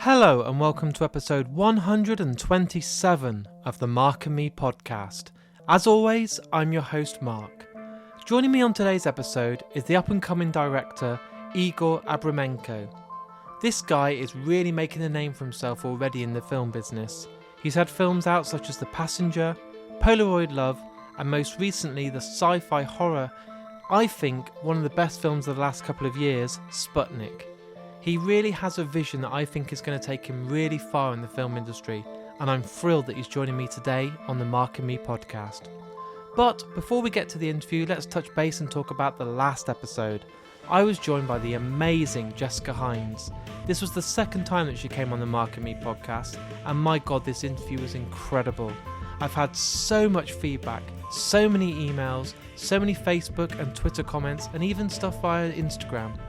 Hello and welcome to episode 127 of the Mark and Me podcast. As always, I'm your host Mark. Joining me on today's episode is the up-and-coming director Egor Abramenko. This guy is really making a name for himself already in the film business. He's had films out such as The Passenger, Polaroid Love, and most recently the sci-fi horror, I think one of the best films of the last couple of years, Sputnik. He really has a vision that I think is going to take him really far in the film industry, and I'm thrilled that he's joining me today on the Mark and Me podcast. But before we get to the interview, let's touch base and talk about the last episode. I was joined by the amazing Jessica Hines. This was the second time that she came on the Mark and Me podcast, and my god, this interview was incredible. I've had so much feedback, so many emails, so many Facebook and Twitter comments, and even stuff via Instagram.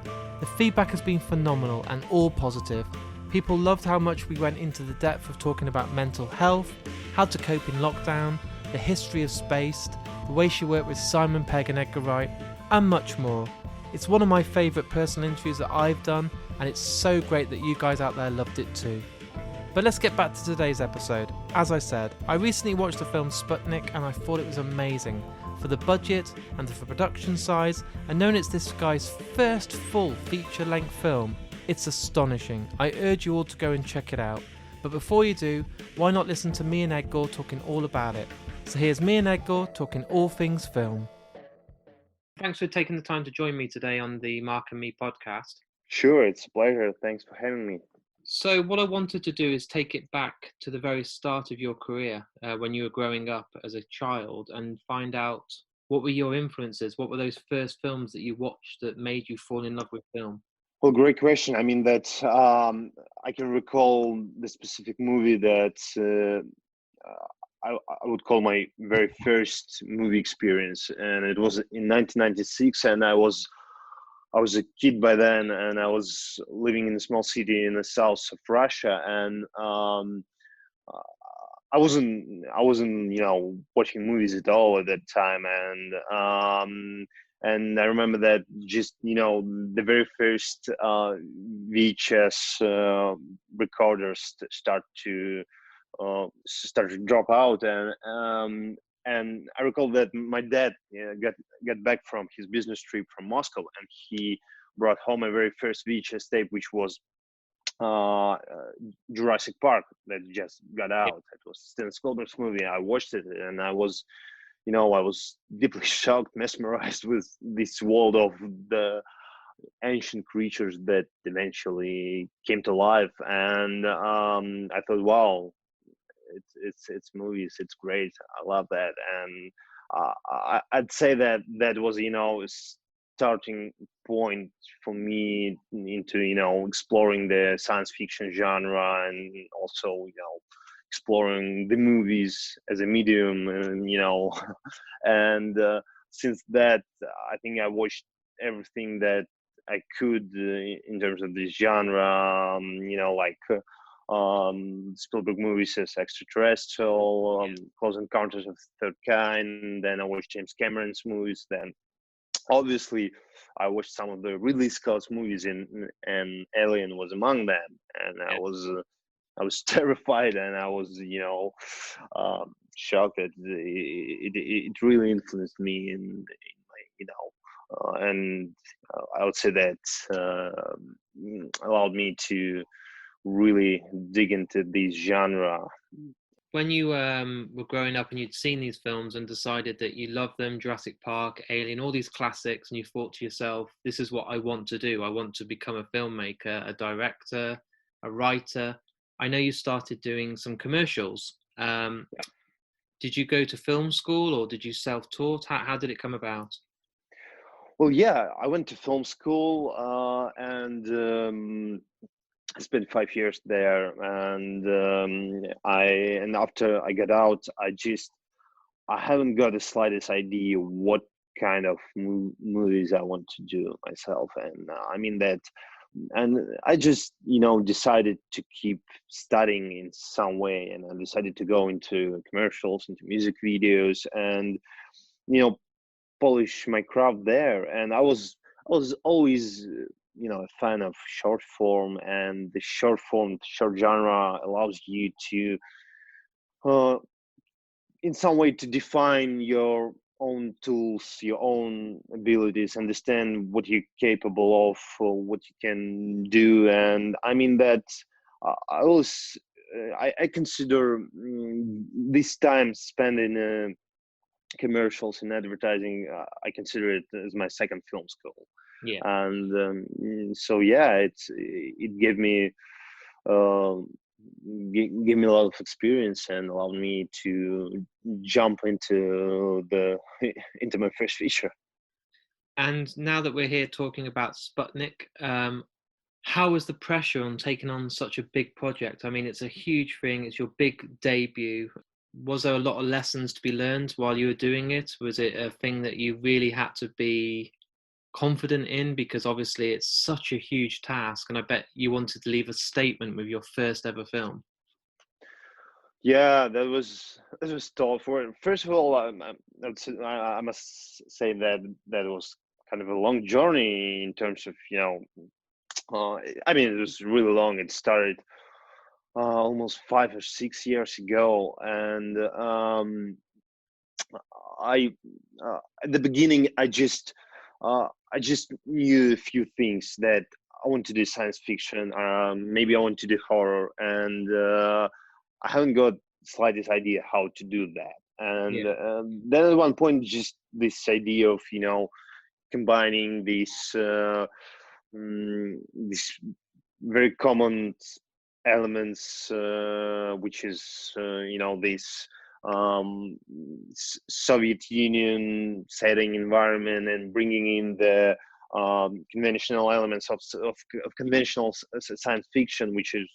The feedback has been phenomenal and all positive. People loved how much we went into the depth of talking about mental health, how to cope in lockdown, the history of Spaced, the way she worked with Simon Pegg and Edgar Wright, and much more. It's one of my favourite personal interviews that I've done, and it's so great that you guys out there loved it too. But let's get back to today's episode. As I said, I recently watched the film Sputnik and I thought it was amazing. For the budget and for production size, and knowing it's this guy's first full feature-length film, it's astonishing. I urge you all to go and check it out. But before you do, why not listen to me and Egor talking all about it? So here's me and Egor talking all things film. Thanks for taking the time to join me today on the Mark and Me podcast. Sure, it's a pleasure. Thanks for having me. So what I wanted to do is take it back to the very start of your career, when you were growing up as a child, and find out what were your influences, what were those first films that you watched that made you fall in love with film? Well, great question. I mean, that I can recall the specific movie that I would call my very first movie experience, and it was in 1996, and I was a kid by then, and I was living in a small city in the south of Russia, and I wasn't watching movies at all at that time, and I remember that just the very first VHS recorders start to drop out, and I recall that my dad got back from his business trip from Moscow, and he brought home a very first VHS tape, which was Jurassic Park, that just got out. It was Steven Spielberg's movie. I watched it, and I was deeply shocked, mesmerized with this world of the ancient creatures that eventually came to life, and I thought, wow, it's movies, it's great, I love that. And I'd say that was a starting point for me into exploring the science fiction genre, and also exploring the movies as a medium, and and since that, I think I watched everything that I could in terms of this genre, like Spielberg movies as Extraterrestrial, Close Encounters of the Third Kind. Then I watched James Cameron's movies. Then obviously I watched some of the Ridley Scott's movies, and Alien was among them. And I was terrified, and I was shocked that it really influenced me in my and I would say that allowed me to really dig into this genre. When you were growing up and you'd seen these films and decided that you loved them, Jurassic Park, Alien, all these classics, and you thought to yourself, this is what I want to do. I want to become a filmmaker, a director, a writer. I know you started doing some commercials. Did you go to film school, or did you self-taught? How did it come about? Well, yeah, I went to film school, and I spent 5 years there, and after I got out, I haven't got the slightest idea what kind of movies I want to do myself, and I mean that, and I just decided to keep studying in some way, and I decided to go into commercials, into music videos, and polish my craft there. And I was always a fan of short form, and the short genre allows you to uh, in some way to define your own tools, your own abilities, understand what you're capable of, what you can do. And I mean that I always I consider this time spent in commercials and advertising. I consider it as my second film school. Yeah. And so yeah, it gave me uh, gave me a lot of experience and allowed me to jump into the into my first feature. And now that we're here talking about Sputnik, how was the pressure on taking on such a big project? I mean, it's a huge thing. It's your big debut. Was there a lot of lessons to be learned while you were doing it? Was it a thing that you really had to be confident in? Because obviously it's such a huge task, and I bet you wanted to leave a statement with your first ever film. Yeah, that was tough. First of all, I must say that that was kind of a long journey in terms of I mean, it was really long. It started almost 5 or 6 years ago, and I at the beginning I just knew a few things that I want to do science fiction. Maybe I want to do horror, and I haven't got slightest idea how to do that. And Yeah. then at one point, just this idea of combining these very common elements, which is this um, Soviet Union setting environment, and bringing in the conventional elements of conventional science fiction, which is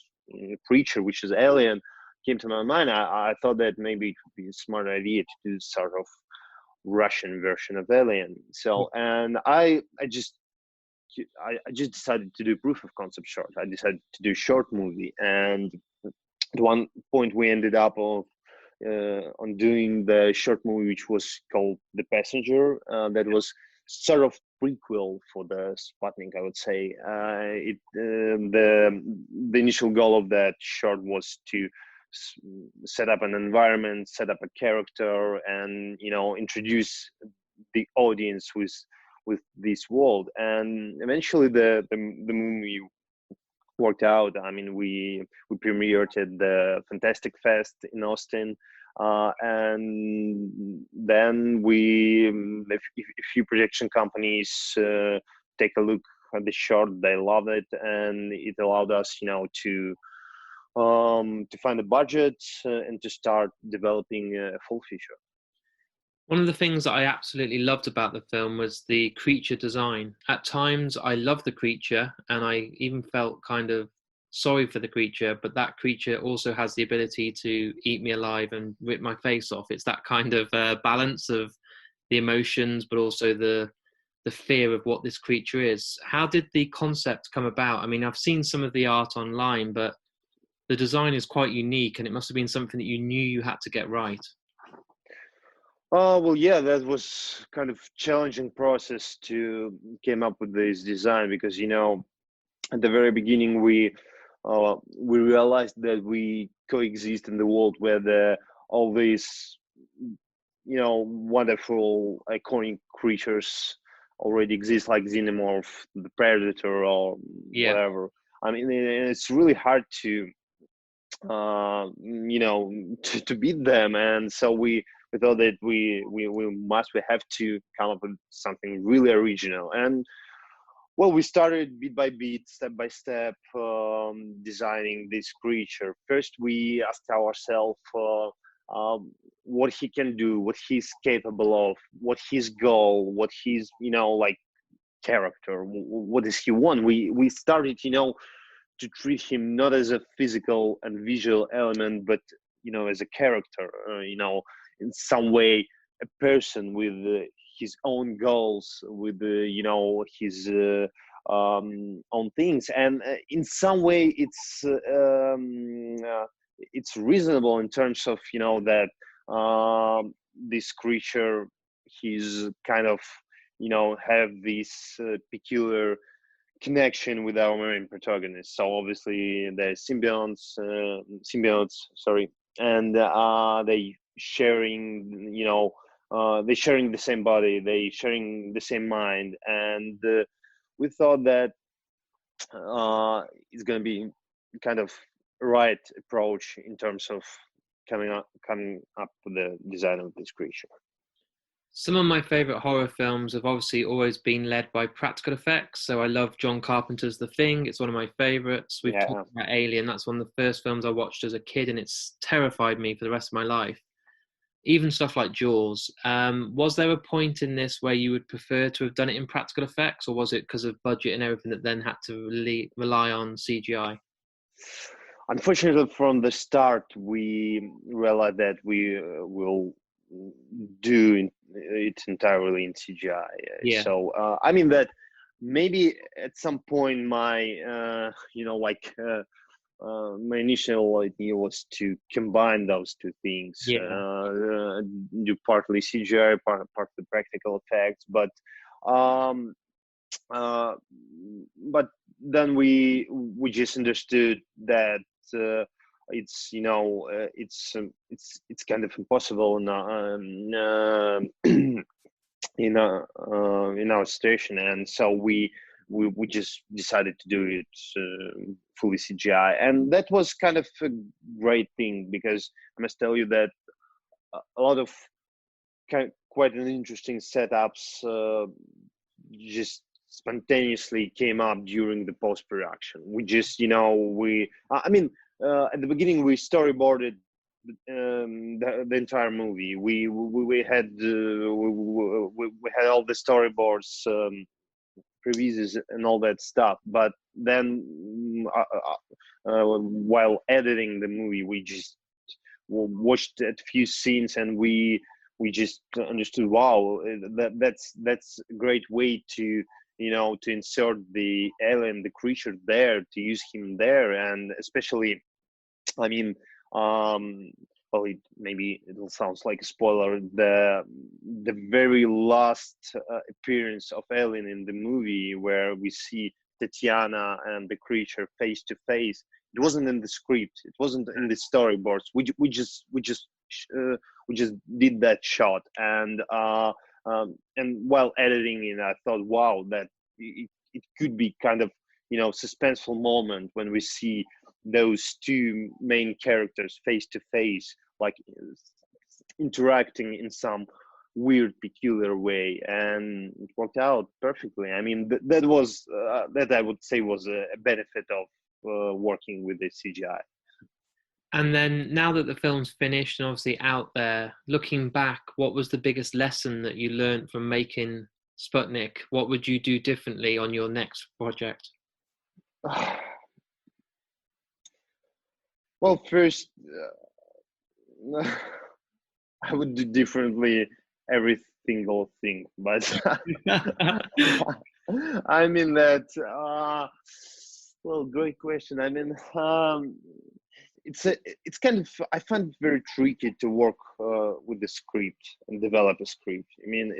creature, which is alien, came to my mind. I thought that maybe it would be a smart idea to do sort of Russian version of Alien. So, and I just decided to do proof of concept short. I decided to do short movie, and at one point we ended up on doing the short movie, which was called The Passenger. That was sort of prequel for the Sputnik, I would say. The initial goal of that short was to set up an environment, set up a character, and introduce the audience with this world. And eventually the movie worked out. I mean, we premiered at the Fantastic Fest in Austin, and then a few production companies take a look at the short. They love it, and it allowed us, to find a budget and to start developing a full feature. One of the things that I absolutely loved about the film was the creature design. At times, I loved the creature, and I even felt kind of sorry for the creature, but that creature also has the ability to eat me alive and rip my face off. It's that kind of balance of the emotions, but also the fear of what this creature is. How did the concept come about? I mean, I've seen some of the art online, but the design is quite unique, and it must have been something that you knew you had to get right. Well, yeah, that was kind of challenging process to came up with this design, because at the very beginning we realized that we coexist in the world where all these wonderful iconic creatures already exist, like xenomorph, the predator, or Yeah. whatever. I mean, it's really hard to to beat them. And so we thought that we have to come up with something really original. And well, we started bit by bit, step by step, designing this creature. First we asked ourselves what he can do, what he's capable of, what his goal, what his like character, what does he want. We started to treat him not as a physical and visual element, but as a character, in some way a person with his own goals, with his own things. And in some way it's reasonable in terms of that this creature, he's kind of have this peculiar connection with our main protagonist. So obviously the symbionts, sorry, and they sharing, they sharing the same body, they sharing the same mind, and we thought that it's going to be kind of right approach in terms of coming up with the design of this creature. Some of my favourite horror films have obviously always been led by practical effects. So I love John Carpenter's The Thing. It's one of my favourites. We've talked about Alien. That's one of the first films I watched as a kid, and it's terrified me for the rest of my life. Even stuff like Jaws. Was there a point in this where you would prefer to have done it in practical effects, or was it because of budget and everything that then had to rely on CGI? Unfortunately, from the start, we realized that we will do it entirely in CGI. Yeah. So I mean that maybe at some point my my initial idea was to combine those two things, do partly CGI, partly practical effects, um, uh, but then we just understood that it's it's kind of impossible in our situation, and so we just decided to do it fully CGI, and that was kind of a great thing, because I must tell you that a lot of quite an interesting setups just spontaneously came up during the post production. We just at the beginning we storyboarded the entire movie. We had we had all the storyboards, previews and all that stuff, but then while editing the movie, we just watched a few scenes, and we just understood, wow, that's a great way to to insert the alien, the creature there, to use him there. And especially, I mean, well, maybe it sounds like a spoiler, the very last appearance of alien in the movie, where we see Tatiana and the creature face to face. It wasn't in the script, it wasn't in the storyboards. We just did that shot, and while editing it, I thought, wow, that it could be kind of suspenseful moment when we see those two main characters face to face, like interacting in some weird, peculiar way, and it worked out perfectly. I mean, that was that I would say was a benefit of working with the CGI. And then now that the film's finished and obviously out there, looking back, what was the biggest lesson that you learned from making Sputnik? What would you do differently on your next project? Well, first, I would do differently every single thing, but I mean that. Well, great question. I mean, it's kind of, I find it very tricky to work with the script and develop a script. I mean,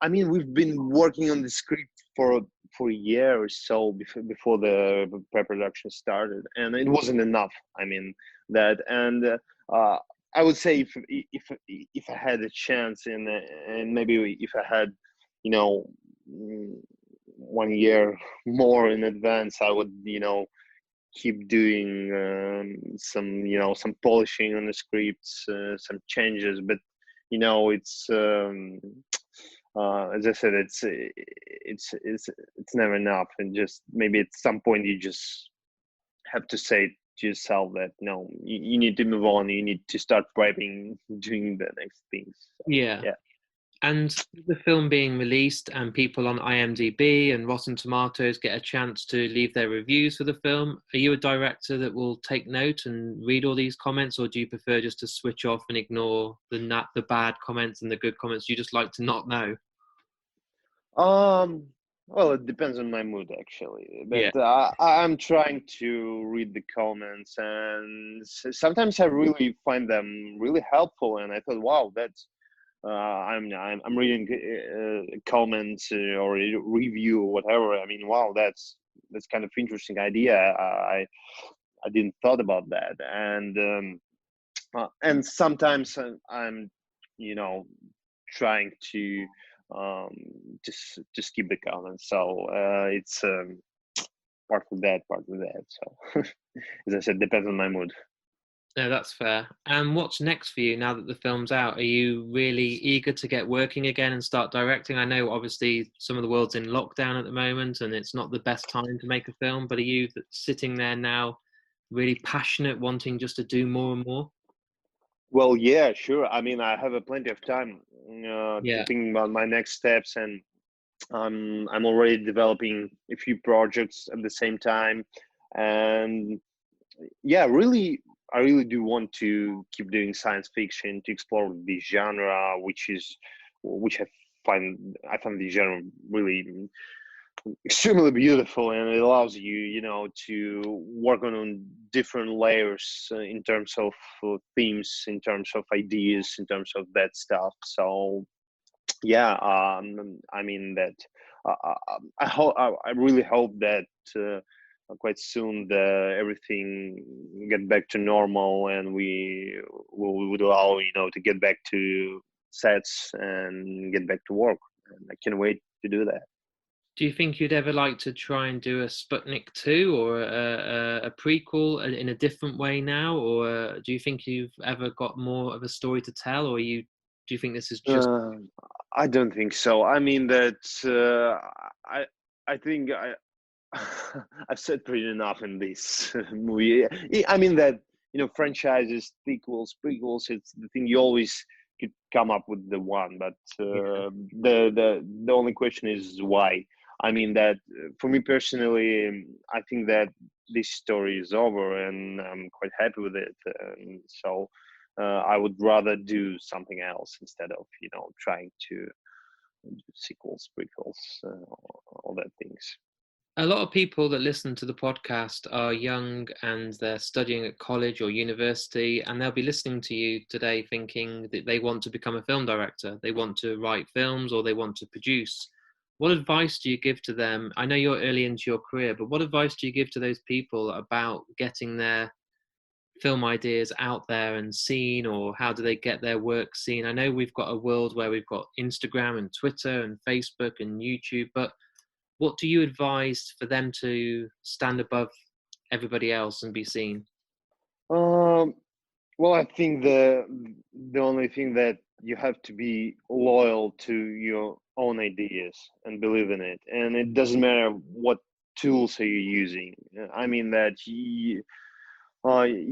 I mean, we've been working on the script for a year or so before the pre-production started, and it wasn't enough. I mean that, and I would say if I had a chance, and maybe if I had, 1 year more in advance, I would keep doing some polishing on the scripts, some changes, but it's as I said, it's never enough, and just maybe at some point you just have to say to yourself that no, you need to move on, you need to start doing the next things. So, yeah. And the film being released and people on IMDb and Rotten Tomatoes get a chance to leave their reviews for the film, are you a director that will take note and read all these comments, or do you prefer just to switch off and ignore the bad comments and the good comments? You just like to not know? Well, it depends on my mood, actually, but I'm trying to read the comments, and sometimes I really find them really helpful, and I thought, wow, I'm reading comments or a review or whatever. I mean, wow, that's kind of interesting idea. I didn't thought about that, and sometimes I'm, you know, trying to um, just keep the comments. So it's part of that, part of that. So as I said, depends on my mood. No, that's fair. And what's next for you now that the film's out? Are you really eager to get working again and start directing? I know obviously some of the world's in lockdown at the moment and it's not the best time to make a film, but are you sitting there now really passionate, wanting just to do more and more? Well, yeah, sure. I mean, I have a plenty of time to Yeah. think about my next steps, and I'm already developing a few projects at the same time, and yeah, really, I really do want to keep doing science fiction to explore this genre, which I find the genre really extremely beautiful, and it allows you, you know, to work on different layers in terms of themes, in terms of ideas, in terms of that stuff. So yeah, I mean that I really hope that quite soon everything get back to normal, and we would allow, you know, to get back to sets and get back to work, and I can't wait to do that. Do you think you'd ever like to try and do a Sputnik 2 or a prequel in a different way now? Or do you think you've ever got more of a story to tell? Or do you think this is just. Uh, I don't think so. I mean that I I think I've said pretty enough in this movie. I mean that, you know, franchises, sequels, prequels. It's the thing, you always could come up with the one, but Yeah. the only question is why. I mean that for me personally, I think that this story is over, and I'm quite happy with it. And so I would rather do something else instead of, you know, trying to do sequels, prequels, all that things. A lot of people that listen to the podcast are young and they're studying at college or university, and they'll be listening to you today thinking that they want to become a film director. They want to write films or they want to produce. What advice do you give to them? I know you're early into your career, but what advice do you give to those people about getting their film ideas out there and seen, or how do they get their work seen? I know we've got a world where we've got Instagram and Twitter and Facebook and YouTube, but what do you advise for them to stand above everybody else and be seen? Um, well, I think the only thing that you have to be loyal to your own ideas and believe in it, and it doesn't matter what tools are you using. I mean that you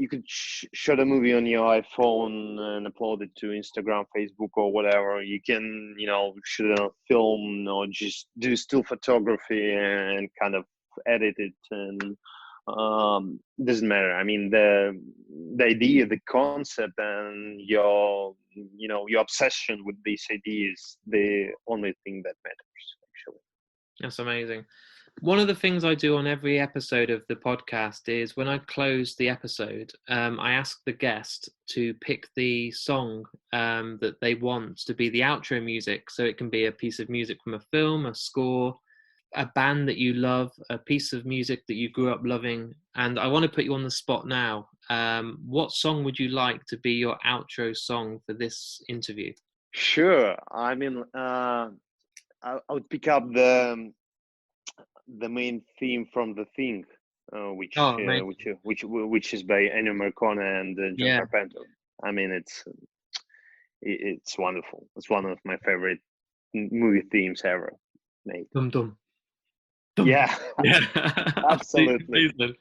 could shot a movie on your iPhone and upload it to Instagram, Facebook, or whatever. You can, you know, shoot a film or just do still photography and kind of edit it, and doesn't matter. I mean, the idea, the concept, and your, you know, your obsession with this idea is the only thing that matters, actually. That's amazing. One of the things I do on every episode of the podcast is when I close the episode, I ask the guest to pick the song that they want to be the outro music. So it can be a piece of music from a film, a score, a band that you love, a piece of music that you grew up loving. And I want to put you on the spot now. What song would you like to be your outro song for this interview? Sure. I mean, I would pick up the main theme from The Thing, Oh, mate. which is by Ennio Morricone and John Yeah. Carpenter. I mean, it's wonderful. It's one of my favorite movie themes ever made. Dum dum. Dum. Yeah, Yeah. Absolutely absolutely. amazing.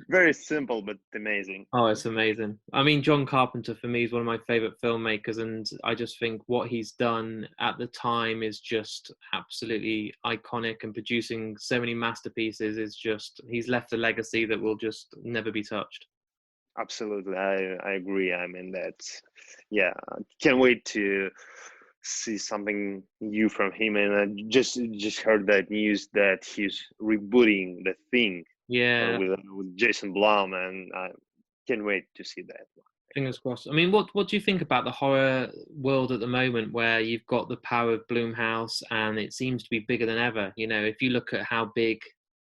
Very simple but amazing. Oh, it's amazing. I mean, John Carpenter for me is one of my favorite filmmakers, and I just think what he's done at the time is just absolutely iconic. And producing so many masterpieces is just, he's left a legacy that will just never be touched. Absolutely, I agree. I mean, that's, yeah. Can't wait to see something new from him. And I just heard that news that he's rebooting The Thing Yeah, with Jason Blum, and I can't wait to see that. Fingers crossed. I mean, what do you think about the horror world at the moment, where you've got the power of Blumhouse and it seems to be bigger than ever? You know, if you look at how big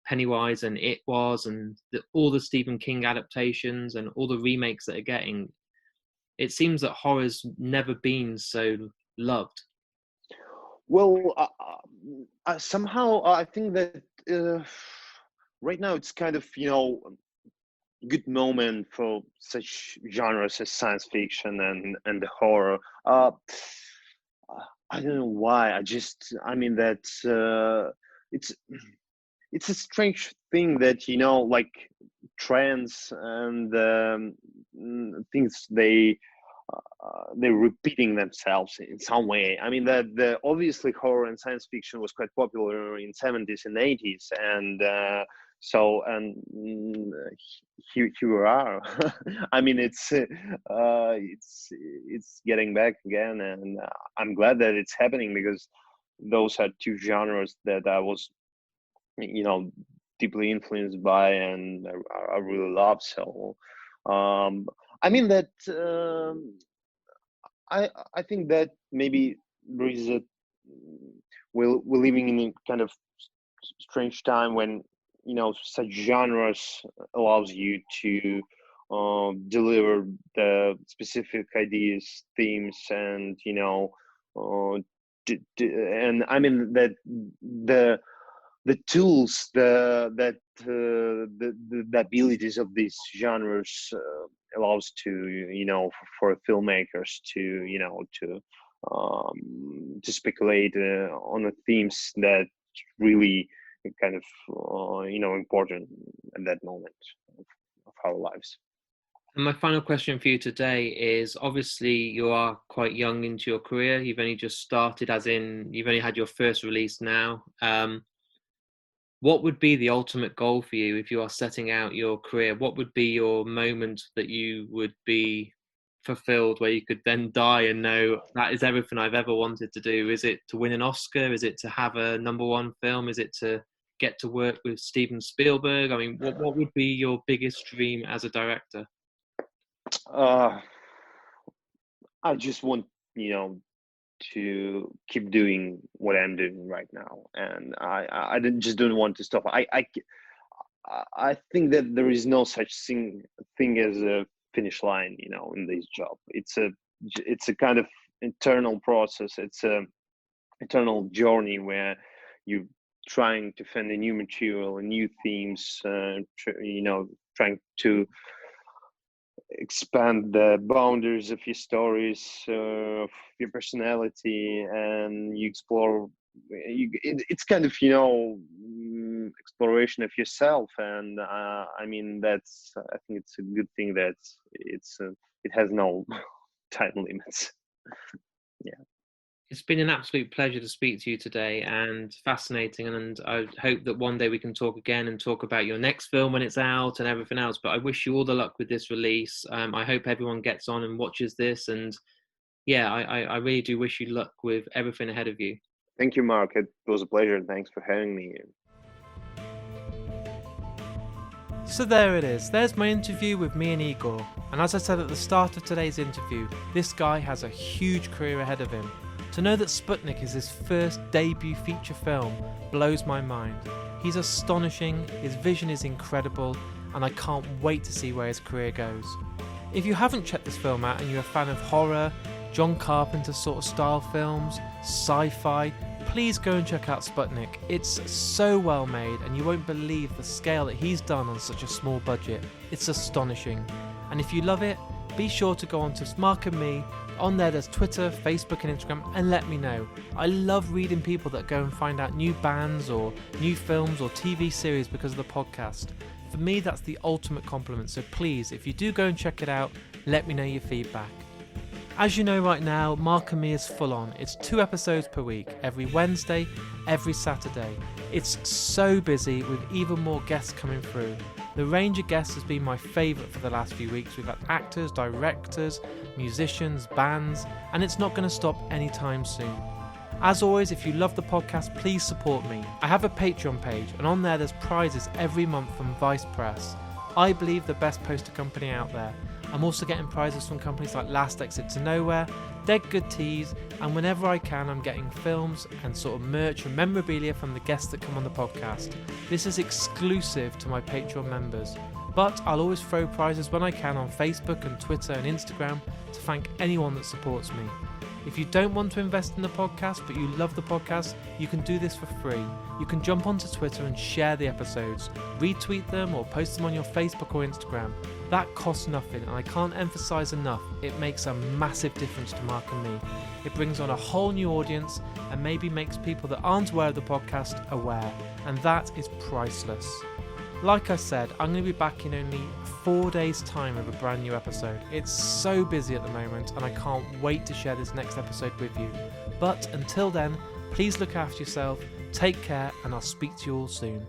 Pennywise and It was, and all the Stephen King adaptations and all the remakes that are getting, it seems that horror's never been so loved. Well, somehow I think that right now it's kind of, good moment for such genres as science fiction and the horror. I don't know why. I mean that it's it's a strange thing that like trends and things they're repeating themselves in some way. I mean that the obviously horror and science fiction was quite popular in 70s and 80s, and here we are. I mean it's getting back again, and I'm glad that it's happening, because those are two genres that I was deeply influenced by, and I really love. So I mean that I think that maybe there is we're living in a kind of strange time when such genres allows you to deliver the specific ideas, themes, and and I mean that the tools, the abilities of these genres allows to for filmmakers to speculate on the themes that really kind of important at that moment of our lives. And my final question for you today is, obviously you are quite young into your career. You've only just started, as in you've only had your first release now. What would be the ultimate goal for you if you are setting out your career? What would be your moment that you would be fulfilled, where you could then die and know that is everything I've ever wanted to do? Is it to win an Oscar? Is it to have a #1 film? Is it to get to work with Steven Spielberg? I mean, what would be your biggest dream as a director? I just want to keep doing what I'm doing right now, and I just don't want to stop. I think that there is no such thing as a finish line, in this job. It's a kind of internal process. It's a eternal journey where you trying to find a new material and new themes, trying to expand the boundaries of your stories, of your personality, and you explore. It's kind of exploration of yourself, and I mean I think it's a good thing that it has no time limits. Yeah. It's been an absolute pleasure to speak to you today, and fascinating. And I hope that one day we can talk again and talk about your next film when it's out and everything else. But I wish you all the luck with this release. I hope everyone gets on and watches this. And yeah, I really do wish you luck with everything ahead of you. Thank you, Mark. It was a pleasure. Thanks for having me. So there it is. There's my interview with me and Egor. And as I said at the start of today's interview, this guy has a huge career ahead of him. To know that Sputnik is his first debut feature film blows my mind. He's astonishing, his vision is incredible, and I can't wait to see where his career goes. If you haven't checked this film out and you're a fan of horror, John Carpenter sort of style films, sci-fi, please go and check out Sputnik. It's so well made, and you won't believe the scale that he's done on such a small budget. It's astonishing. And if you love it, be sure to go on to Mark and Me. On there there's Twitter, Facebook and Instagram, and let me know. I love reading people that go and find out new bands or new films or TV series because of the podcast. For me, that's the ultimate compliment. So please, if you do go and check it out, let me know your feedback. As you know right now, Mark and Me is full on. It's 2 episodes per week, every Wednesday, every Saturday. It's so busy with even more guests coming through. The range of guests has been my favourite for the last few weeks. We've had actors, directors, musicians, bands, and it's not going to stop anytime soon. As always, if you love the podcast, please support me. I have a Patreon page, and on there there's prizes every month from Vice Press. I believe the best poster company out there. I'm also getting prizes from companies like Last Exit to Nowhere, Dead Good Teas, and whenever I can I'm getting films and sort of merch and memorabilia from the guests that come on the podcast. This is exclusive to my Patreon members, but I'll always throw prizes when I can on Facebook and Twitter and Instagram to thank anyone that supports me. If you don't want to invest in the podcast but you love the podcast, you can do this for free. You can jump onto Twitter and share the episodes, retweet them or post them on your Facebook or Instagram. That costs nothing, and I can't emphasize enough, it makes a massive difference to Mark and me. It brings on a whole new audience and maybe makes people that aren't aware of the podcast aware, and that is priceless. Like I said, I'm going to be back in only 4 days' time with a brand new episode. It's so busy at the moment and I can't wait to share this next episode with you. But until then, please look after yourself, take care, and I'll speak to you all soon.